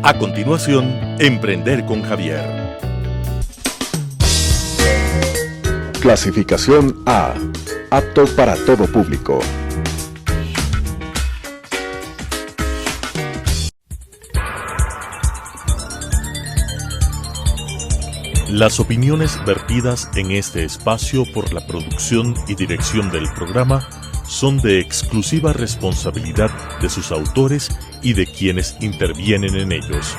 A continuación, Emprender con Javier. Clasificación A. Apto para todo público. Las opiniones vertidas en este espacio por la producción y dirección del programa son de exclusiva responsabilidad de sus autores y de quienes intervienen en ellos.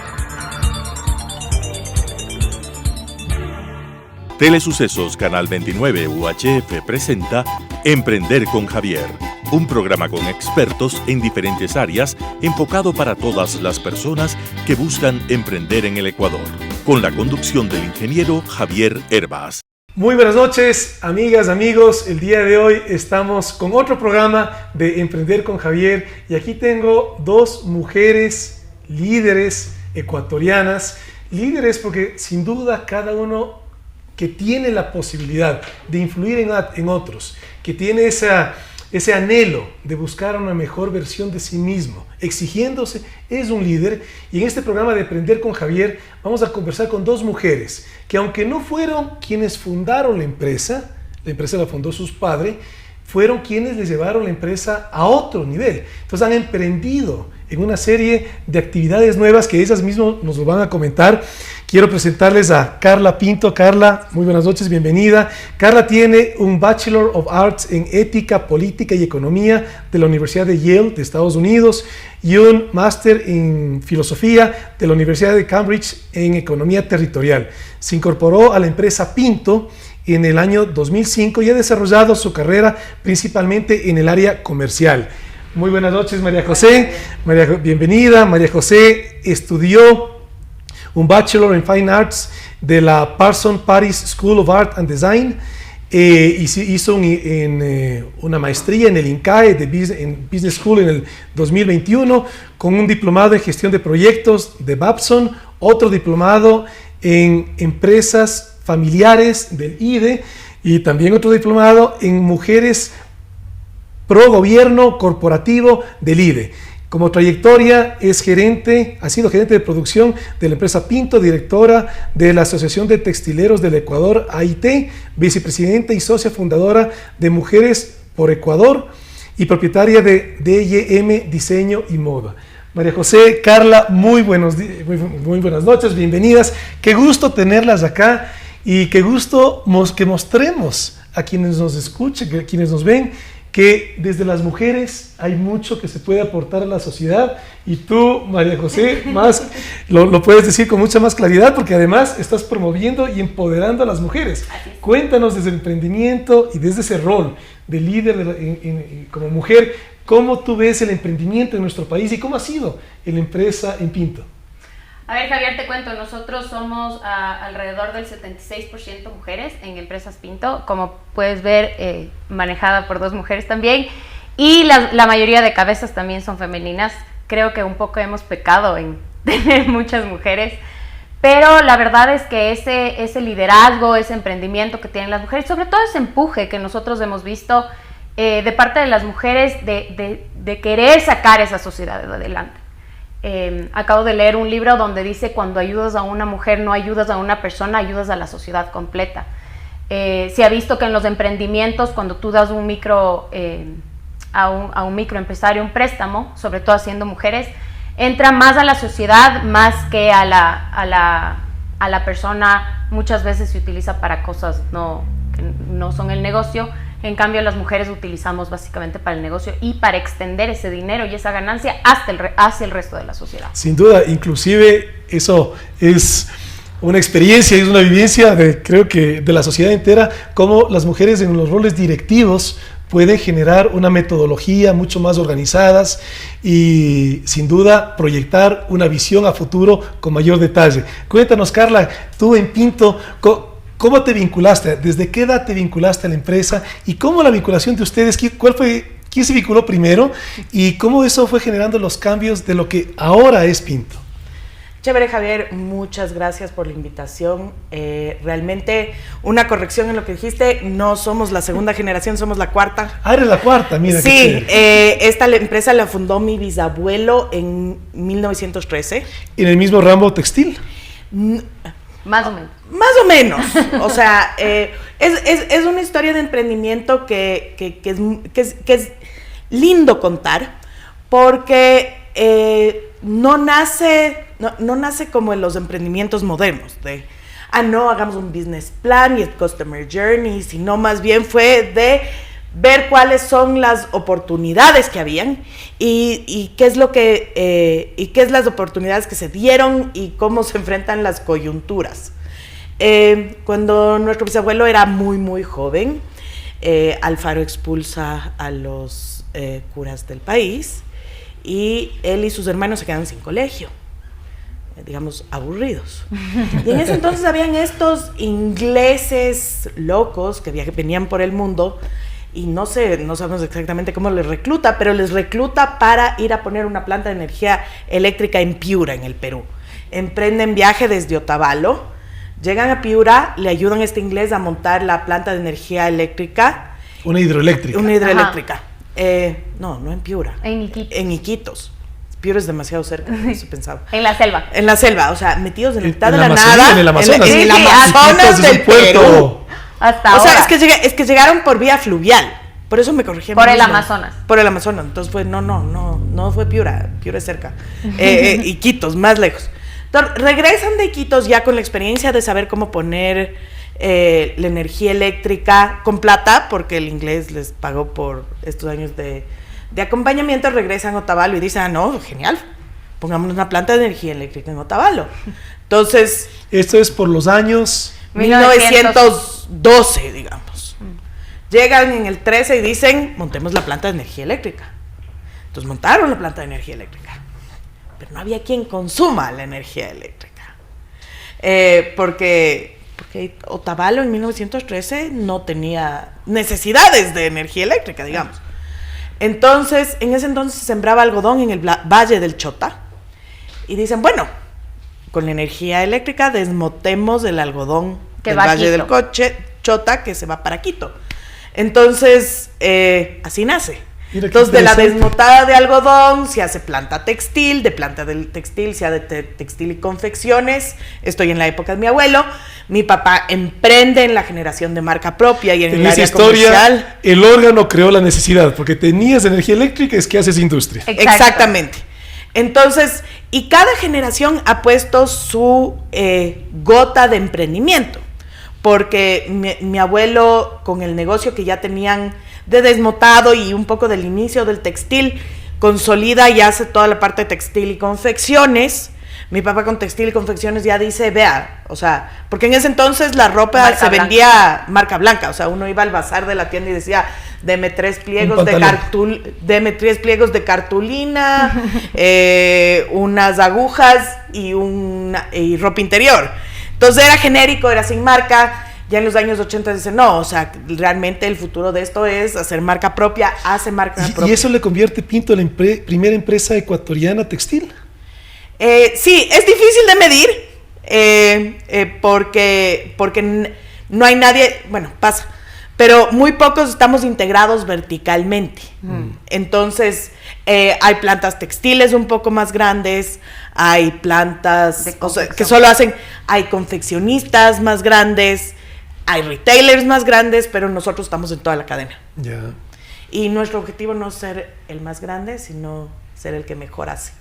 Telesucesos Canal 29 UHF presenta Emprender con Javier, un programa con expertos en diferentes áreas enfocado para todas las personas que buscan emprender en el Ecuador, con la conducción del ingeniero Javier Hervás. Muy buenas noches, amigas, amigos. El día de hoy estamos con otro programa de Emprender con Javier y aquí tengo dos mujeres líderes ecuatorianas, líderes porque sin duda cada uno que tiene la posibilidad de influir en otros, que tiene ese anhelo de buscar una mejor versión de sí mismo, exigiéndose, es un líder. Y en este programa de Emprender con Javier vamos a conversar con dos mujeres que, aunque no fueron quienes fundaron la empresa la fundó sus padres, fueron quienes les llevaron la empresa a otro nivel. Entonces han emprendido en una serie de actividades nuevas que ellas mismas nos lo van a comentar. Quiero presentarles a Carla Pinto. Carla, muy buenas noches, bienvenida. Carla tiene un Bachelor of Arts en Ética, Política y Economía de la Universidad de Yale de Estados Unidos y un Máster en Filosofía de la Universidad de Cambridge en Economía Territorial. Se incorporó a la empresa Pinto en el año 2005 y ha desarrollado su carrera principalmente en el área comercial. Muy buenas noches, María José. Bienvenida. María José estudió un Bachelor en Fine Arts de la Parsons Paris School of Art and Design. Hizo una maestría en el INCAE en Business School en el 2021, con un diplomado en gestión de proyectos de Babson, otro diplomado en empresas familiares del IDE y también otro diplomado en mujeres pro gobierno corporativo del IDE. Como trayectoria ha sido gerente de producción de la empresa Pinto, directora de la Asociación de Textileros del Ecuador, AIT, vicepresidenta y socia fundadora de Mujeres por Ecuador y propietaria de DYM Diseño y Moda. María José, Carla, muy buenas noches, bienvenidas. Qué gusto tenerlas acá y qué gusto que mostremos a quienes nos escuchan, a quienes nos ven, que desde las mujeres hay mucho que se puede aportar a la sociedad y tú, María José, más lo puedes decir con mucha más claridad porque además estás promoviendo y empoderando a las mujeres. Cuéntanos desde el emprendimiento y desde ese rol de líder como mujer, ¿cómo tú ves el emprendimiento en nuestro país y cómo ha sido la empresa en Pinto? A ver, Javier, te cuento, nosotros somos alrededor del 76% mujeres en Empresas Pinto, como puedes ver, manejada por dos mujeres también, y la mayoría de cabezas también son femeninas. Creo que un poco hemos pecado en tener muchas mujeres, pero la verdad es que ese liderazgo, ese emprendimiento que tienen las mujeres, sobre todo ese empuje que nosotros hemos visto de parte de las mujeres de querer sacar esa sociedad adelante. Acabo de leer un libro donde dice: cuando ayudas a una mujer no ayudas a una persona, ayudas a la sociedad completa. Se ha visto que en los emprendimientos, cuando tú das a un microempresario un préstamo, sobre todo haciendo mujeres, entra más a la sociedad más que a la persona. Muchas veces se utiliza para cosas que no son el negocio. En cambio, las mujeres utilizamos básicamente para el negocio y para extender ese dinero y esa ganancia hacia el resto de la sociedad. Sin duda, inclusive eso es una experiencia, es una vivencia creo que de la sociedad entera, cómo las mujeres en los roles directivos pueden generar una metodología mucho más organizadas y sin duda proyectar una visión a futuro con mayor detalle. Cuéntanos, Carla, tú en Pinto, ¿cómo te vinculaste? ¿Desde qué edad te vinculaste a la empresa? ¿Y cómo la vinculación de ustedes? ¿Quién se vinculó primero? ¿Y cómo eso fue generando los cambios de lo que ahora es Pinto? Chévere, Javier, muchas gracias por la invitación. Realmente, una corrección en lo que dijiste, no somos la segunda generación, somos la cuarta. Ah, eres la cuarta, mira. Sí, esta empresa la fundó mi bisabuelo en 1913. ¿En el mismo ramo textil? Más o menos. Más o menos. O sea, es una historia de emprendimiento que es lindo contar, porque no nace como en los emprendimientos modernos, de, no, hagamos un business plan y el customer journey, sino más bien fue de ver cuáles son las oportunidades que habían y qué es las oportunidades que se dieron y cómo se enfrentan las coyunturas. Cuando nuestro bisabuelo era muy, muy joven, Alfaro expulsa a los curas del país y él y sus hermanos se quedan sin colegio, digamos, aburridos. Y en ese entonces habían estos ingleses locos que venían por el mundo y no sabemos exactamente cómo les recluta, pero les recluta para ir a poner una planta de energía eléctrica en Piura, en el Perú. Emprenden viaje desde Otavalo, llegan a Piura, le ayudan a este inglés a montar la planta de energía eléctrica. Una hidroeléctrica. Una hidroeléctrica. No en Piura. En Iquitos. En Iquitos. Piura es demasiado cerca, eso pensaba. En la selva. En la selva, o sea, metidos en la mitad de la Amazonía, nada. En el Amazonas. En el Amazonas del Perú. Hasta o ahora. sea, es que llegaron por vía fluvial. Por eso me corrigí. Por el Amazonas. Por el Amazonas. Entonces, pues, no fue Piura. Piura es cerca. Iquitos, más lejos. Entonces, regresan de Iquitos ya con la experiencia de saber cómo poner la energía eléctrica con plata, porque el inglés les pagó por estos años de acompañamiento. Regresan a Otavalo y dicen, no, genial, pongamos una planta de energía eléctrica en Otavalo. Entonces... Esto es por los años... 1912, digamos. Llegan en el 13 y dicen, montemos la planta de energía eléctrica. Entonces montaron la planta de energía eléctrica. Pero no había quien consuma la energía eléctrica. Porque Otavalo en 1913 no tenía necesidades de energía eléctrica, digamos. Entonces, en ese entonces se sembraba algodón en el Valle del Chota. Y dicen, bueno, con la energía eléctrica desmotemos el algodón del Valle del Chota que se va para Quito. Entonces, así nace. Entonces, de la desmotada de algodón se hace planta textil, de planta del textil se hace textil y confecciones. Estoy en la época de mi abuelo. Mi papá emprende en la generación de marca propia y en el área comercial. El órgano creó la necesidad, porque tenías energía eléctrica, es que haces industria. Exactamente. Entonces, y cada generación ha puesto su gota de emprendimiento, porque mi abuelo, con el negocio que ya tenían de desmotado y un poco del inicio del textil, consolida y hace toda la parte de textil y confecciones. Mi papá con textil y confecciones ya dice, vea, o sea, porque en ese entonces la ropa marca blanca. Vendía marca blanca, o sea, uno iba al bazar de la tienda y decía, deme 3 pliegos de cartulina, unas agujas y ropa interior. Entonces era genérico, era sin marca. Ya en los años 80 dicen, no, o sea, realmente el futuro de esto es hacer marca propia, hace marca propia. ¿Y eso le convierte Pinto en la primera empresa ecuatoriana textil? Sí, es difícil de medir, porque no hay nadie, bueno, pasa, pero muy pocos estamos integrados verticalmente. Entonces, hay plantas textiles un poco más grandes, hay plantas que solo hay confeccionistas más grandes, hay retailers más grandes, pero nosotros estamos en toda la cadena. Ya. Y nuestro objetivo no es ser el más grande, sino ser el que mejor hace.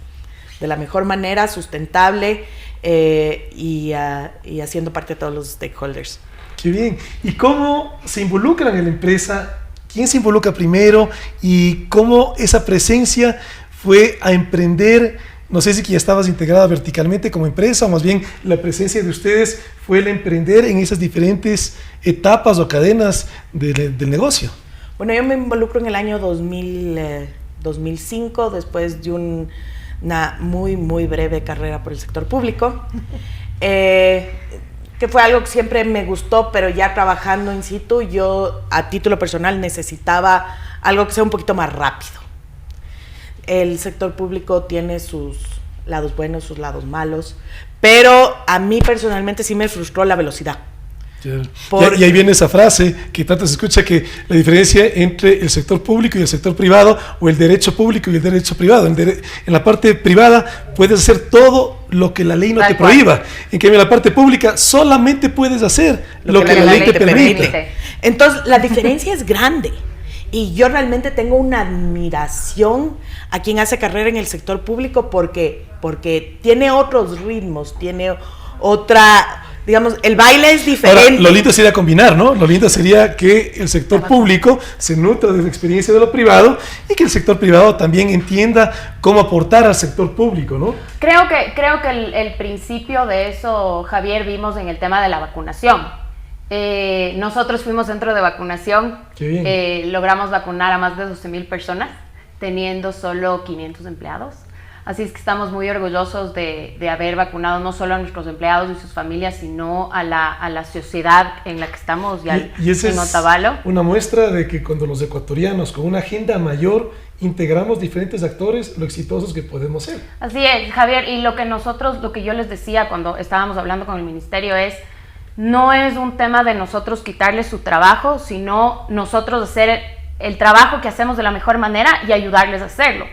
De la mejor manera, sustentable y haciendo parte de todos los stakeholders. Qué bien. ¿Y cómo se involucran en la empresa? ¿Quién se involucra primero? ¿Y cómo esa presencia fue a emprender? No sé si ya estabas integrada verticalmente como empresa, o más bien la presencia de ustedes fue el emprender en esas diferentes etapas o cadenas del negocio. Bueno, yo me involucro en el año 2005, después de una muy, muy breve carrera por el sector público, que fue algo que siempre me gustó, pero ya trabajando in situ, yo a título personal necesitaba algo que sea un poquito más rápido. El sector público tiene sus lados buenos, sus lados malos, pero a mí personalmente sí me frustró la velocidad. Y ahí viene esa frase que tanto se escucha, que la diferencia entre el sector público y el sector privado, o el derecho público y el derecho privado. En la parte privada puedes hacer todo lo que la ley no te prohíba. En cambio, en la parte pública solamente puedes hacer lo que la ley te permite. Entonces, la diferencia es grande. Y yo realmente tengo una admiración a quien hace carrera en el sector público porque tiene otros ritmos, tiene otra... Digamos, el baile es diferente. Ahora, lo lindo sería combinar, ¿no? Lo lindo sería que el sector público se nutra de la experiencia de lo privado y que el sector privado también entienda cómo aportar al sector público, ¿no? Creo que el principio de eso, Javier, vimos en el tema de la vacunación. Nosotros fuimos centro de vacunación. Qué bien. Logramos vacunar a más de 12,000 personas, teniendo solo 500 empleados. Así es que estamos muy orgullosos de haber vacunado no solo a nuestros empleados y sus familias, sino a la sociedad en la que estamos ya y esa en Otavalo. Es una muestra de que cuando los ecuatorianos con una agenda mayor integramos diferentes actores, lo exitosos que podemos ser. Así es, Javier, y lo que yo les decía cuando estábamos hablando con el ministerio es, no es un tema de nosotros quitarles su trabajo, sino nosotros hacer el trabajo que hacemos de la mejor manera y ayudarles a hacerlo.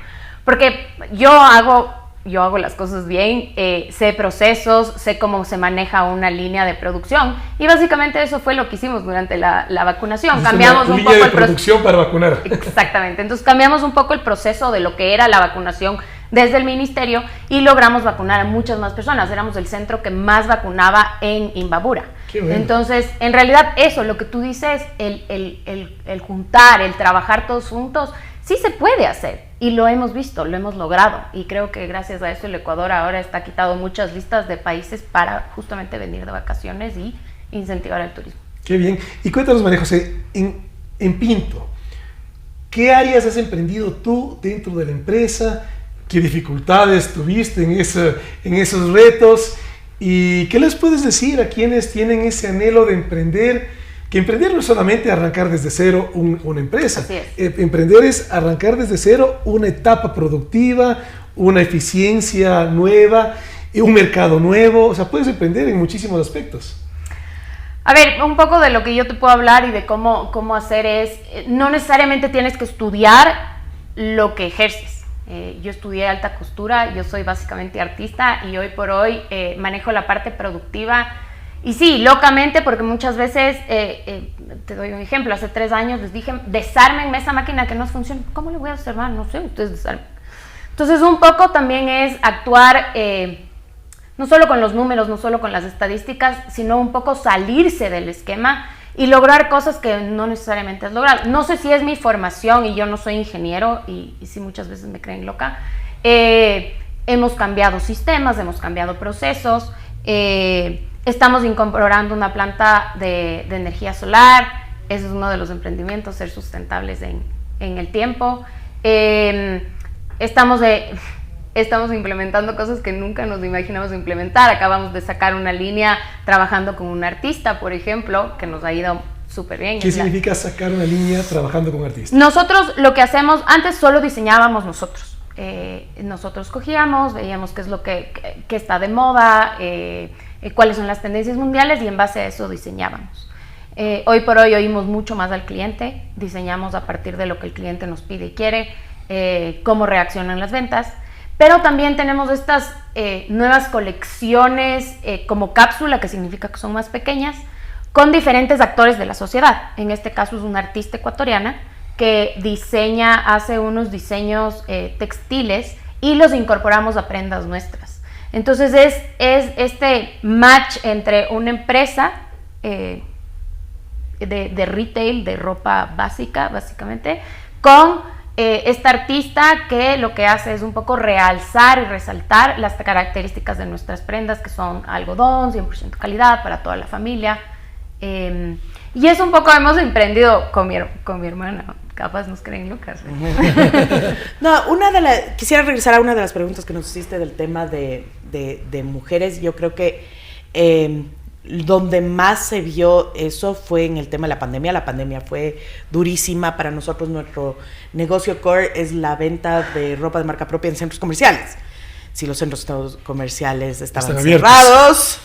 Porque yo hago las cosas bien, sé procesos, sé cómo se maneja una línea de producción y básicamente eso fue lo que hicimos durante la vacunación. Cambiamos un poco el producción para vacunar. Exactamente, entonces cambiamos un poco el proceso de lo que era la vacunación desde el ministerio y logramos vacunar a muchas más personas. Éramos el centro que más vacunaba en Imbabura. Qué bueno. Entonces, en realidad eso, lo que tú dices, el juntar, el trabajar todos juntos, sí se puede hacer y lo hemos visto, lo hemos logrado y creo que gracias a eso el Ecuador ahora está quitado muchas listas de países para justamente venir de vacaciones y incentivar el turismo. Qué bien. Y cuéntanos, María José, en Pinto, ¿qué áreas has emprendido tú dentro de la empresa? ¿Qué dificultades tuviste en esos retos? ¿Y qué les puedes decir a quienes tienen ese anhelo de emprender? Que emprender no es solamente arrancar desde cero una empresa. Así es. Emprender es arrancar desde cero una etapa productiva, una eficiencia nueva, un mercado nuevo. O sea, puedes emprender en muchísimos aspectos. A ver, un poco de lo que yo te puedo hablar y de cómo hacer es, no necesariamente tienes que estudiar lo que ejerces. Yo estudié alta costura, yo soy básicamente artista y hoy por hoy manejo la parte productiva. Y sí, locamente, porque muchas veces, te doy un ejemplo, hace 3 años les dije, desármenme esa máquina que no funciona. ¿Cómo le voy a desarmar? No sé, ustedes desarmen. Entonces, un poco también es actuar, no solo con los números, no solo con las estadísticas, sino un poco salirse del esquema y lograr cosas que no necesariamente has logrado. No sé si es mi formación y yo no soy ingeniero y sí muchas veces me creen loca. Hemos cambiado sistemas, hemos cambiado procesos, estamos incorporando una planta de energía solar. Ese es uno de los emprendimientos, ser sustentables en el tiempo. Estamos implementando cosas que nunca nos imaginamos implementar. Acabamos de sacar una línea trabajando con un artista, por ejemplo, que nos ha ido súper bien. ¿Qué significa sacar una línea trabajando con artistas? Nosotros lo que hacemos, antes solo diseñábamos nosotros. Nosotros cogíamos, veíamos qué es lo que está de moda, cuáles son las tendencias mundiales y en base a eso diseñábamos. Hoy por hoy oímos mucho más al cliente, diseñamos a partir de lo que el cliente nos pide y quiere, cómo reaccionan las ventas, pero también tenemos estas nuevas colecciones como cápsula, que significa que son más pequeñas, con diferentes actores de la sociedad. En este caso es una artista ecuatoriana que hace unos diseños textiles y los incorporamos a prendas nuestras. Entonces es este match entre una empresa de retail, de ropa básica, básicamente, con esta artista que lo que hace es un poco realzar y resaltar las características de nuestras prendas, que son algodón, 100% calidad para toda la familia. Y es un poco, hemos emprendido con mi hermana, capaz nos creen locas. No, quisiera regresar a una de las preguntas que nos hiciste del tema de mujeres. Yo creo que donde más se vio eso fue en el tema de la pandemia. La pandemia fue durísima para nosotros. Nuestro negocio core es la venta de ropa de marca propia en centros comerciales. si los centros comerciales estaban Están abiertos. cerrados.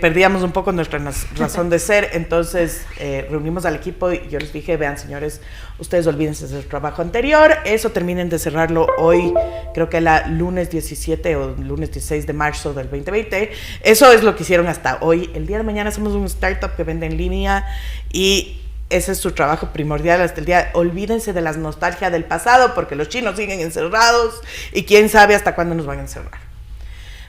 Perdíamos un poco nuestra razón de ser, entonces reunimos al equipo y yo les dije, vean señores, ustedes olvídense del trabajo anterior, eso terminen de cerrarlo hoy, creo que era lunes 17 o lunes 16 de marzo del 2020, eso es lo que hicieron hasta hoy. El día de mañana somos un startup que vende en línea y ese es su trabajo primordial hasta el día. Olvídense de las nostalgias del pasado porque los chinos siguen encerrados y quién sabe hasta cuándo nos van a encerrar.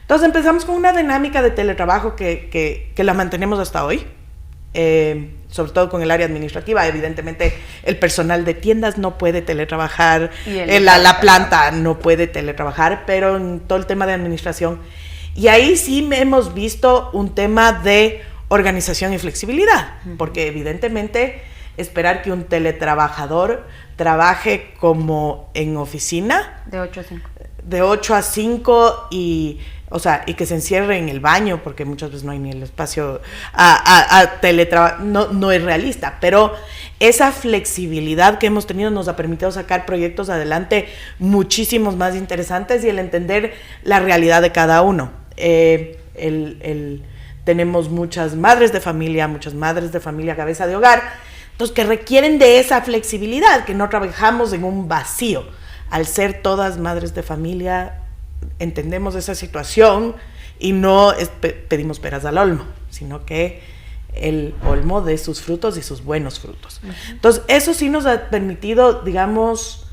Entonces empezamos con una dinámica de teletrabajo que la mantenemos hasta hoy, sobre todo con el área administrativa. Evidentemente el personal de tiendas no puede teletrabajar, la planta no puede teletrabajar, pero en todo el tema de administración. Y ahí sí hemos visto un tema de organización y flexibilidad, porque evidentemente esperar que un teletrabajador trabaje como en oficina De 8 a 5. de 8 a 5 y que se encierre en el baño, porque muchas veces no hay ni el espacio a teletrabajar, no es realista, pero esa flexibilidad que hemos tenido nos ha permitido sacar proyectos adelante muchísimos más interesantes y el entender la realidad de cada uno. Tenemos muchas madres de familia cabeza de hogar, entonces que requieren de esa flexibilidad, que no trabajamos en un vacío. Al ser todas madres de familia, entendemos esa situación y no pedimos peras al olmo, sino que el olmo dé sus frutos y sus buenos frutos. Entonces, eso sí nos ha permitido, digamos,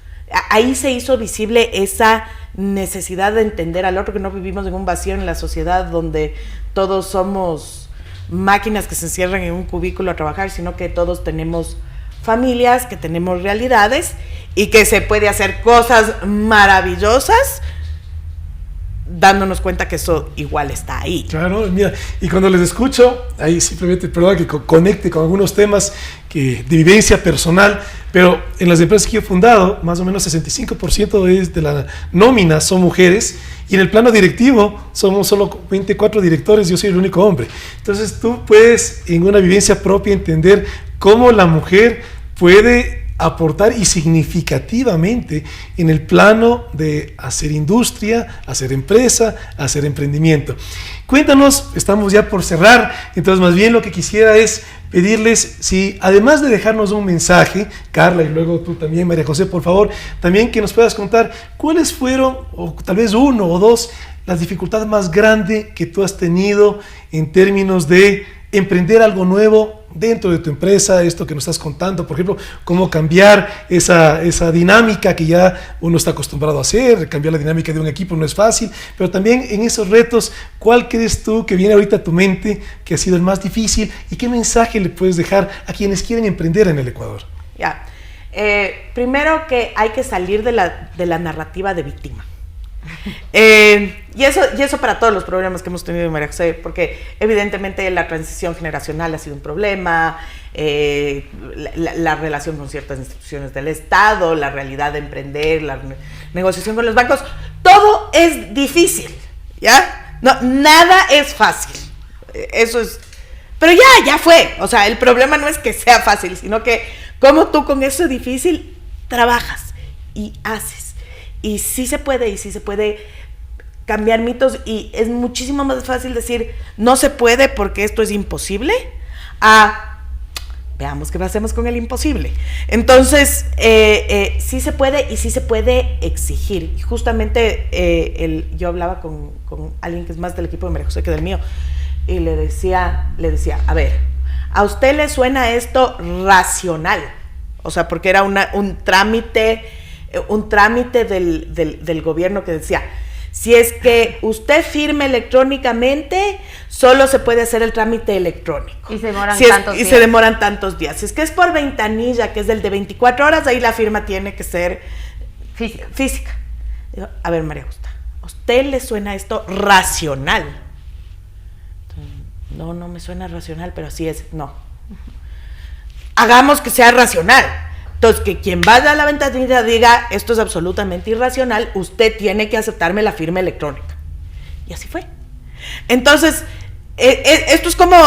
ahí se hizo visible esa necesidad de entender al otro, que no vivimos en un vacío en la sociedad donde todos somos máquinas que se encierran en un cubículo a trabajar, sino que todos tenemos familias, que tenemos realidades y que se puede hacer cosas maravillosas dándonos cuenta que eso igual está ahí. Claro, mira, y cuando les escucho, ahí simplemente, perdón, que conecte con algunos temas de vivencia personal, pero en las empresas que yo he fundado, más o menos 65% de la nómina son mujeres, y en el plano directivo somos solo 24 directores, yo soy el único hombre. Entonces tú puedes, en una vivencia propia, entender cómo la mujer puede aportar y significativamente en el plano de hacer industria, hacer empresa, hacer emprendimiento. Cuéntanos, estamos ya por cerrar, entonces más bien lo que quisiera es pedirles, si además de dejarnos un mensaje, Carla y luego tú también, María José, por favor, también que nos puedas contar cuáles fueron, o tal vez uno o dos, las dificultades más grandes que tú has tenido en términos de emprender algo nuevo dentro de tu empresa, esto que nos estás contando, por ejemplo, cómo cambiar esa dinámica que ya uno está acostumbrado a hacer, cambiar la dinámica de un equipo no es fácil, pero también en esos retos, ¿cuál crees tú que viene ahorita a tu mente que ha sido el más difícil y qué mensaje le puedes dejar a quienes quieren emprender en el Ecuador? Ya, primero que hay que salir de la narrativa de víctima. Y eso para todos los problemas que hemos tenido, María José, porque evidentemente la transición generacional ha sido un problema, la relación con ciertas instituciones del Estado, la realidad de emprender, la negociación con los bancos, todo es difícil, ¿ya? No, nada es fácil, eso es, pero ya fue, o sea, el problema no es que sea fácil, sino que como tú con eso difícil trabajas y haces. Y sí se puede cambiar mitos y es muchísimo más fácil decir no se puede porque esto es imposible a veamos qué hacemos con el imposible. Entonces, sí se puede y sí se puede exigir. Y justamente yo hablaba con alguien que es más del equipo de María José que del mío y le decía, a ver, ¿a usted le suena esto racional? O sea, porque era un trámite del gobierno que decía, si es que usted firme electrónicamente, solo se puede hacer el trámite electrónico. Y se demoran tantos días. Si es que es por ventanilla, que es del de 24 horas, ahí la firma tiene que ser física. Digo, a ver, María Justa, ¿a usted le suena esto racional? No me suena racional, pero así es. No. Hagamos que sea racional. Entonces, que quien vaya a la ventanilla diga, esto es absolutamente irracional, usted tiene que aceptarme la firma electrónica. Y así fue. Entonces, esto es como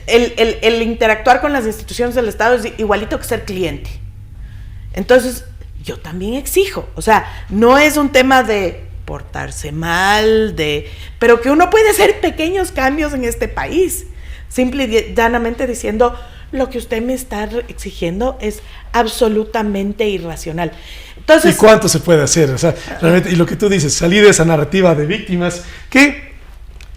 el interactuar con las instituciones del Estado, es igualito que ser cliente. Entonces, yo también exijo. O sea, no es un tema de portarse mal, pero que uno puede hacer pequeños cambios en este país, simple y llanamente diciendo: lo que usted me está exigiendo es absolutamente irracional. Entonces, ¿y cuánto se puede hacer? O sea, realmente, y lo que tú dices, salir de esa narrativa de víctimas que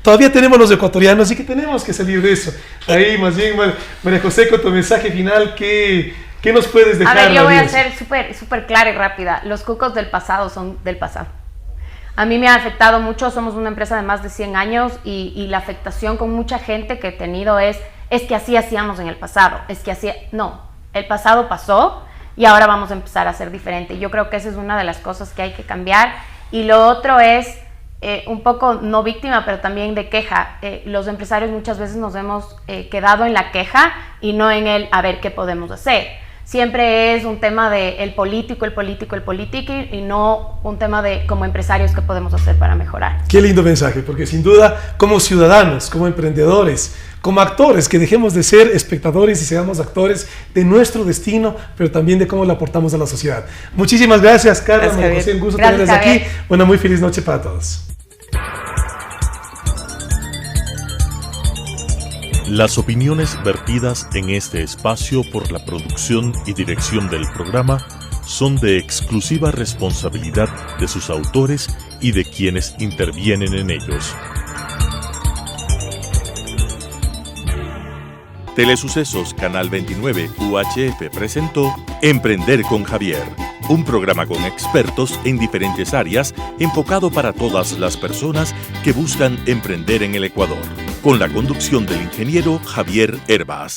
todavía tenemos los ecuatorianos y que tenemos que salir de eso. Ahí, más bien, María José, con tu mensaje final, ¿qué nos puedes dejar? A ver, yo voy a ser súper clara y rápida. Los cucos del pasado son del pasado. A mí me ha afectado mucho, somos una empresa de más de 100 años y la afectación con mucha gente que he tenido es que así hacíamos en el pasado, no, el pasado pasó y ahora vamos a empezar a ser diferente. Yo creo que esa es una de las cosas que hay que cambiar. Y lo otro es un poco no víctima, pero también de queja. Los empresarios muchas veces nos hemos quedado en la queja y no en el a ver qué podemos hacer. Siempre es un tema de el político y no un tema de como empresarios qué podemos hacer para mejorar. Qué lindo mensaje, porque sin duda como ciudadanos, como emprendedores, como actores, que dejemos de ser espectadores y seamos actores de nuestro destino, pero también de cómo le aportamos a la sociedad. Muchísimas gracias, Carla, María José, un gusto tenerles aquí. Una muy feliz noche para todos. Las opiniones vertidas en este espacio por la producción y dirección del programa son de exclusiva responsabilidad de sus autores y de quienes intervienen en ellos. Telesucesos Canal 29 UHF presentó Emprender con Javier, un programa con expertos en diferentes áreas enfocado para todas las personas que buscan emprender en el Ecuador, con la conducción del ingeniero Javier Hervas.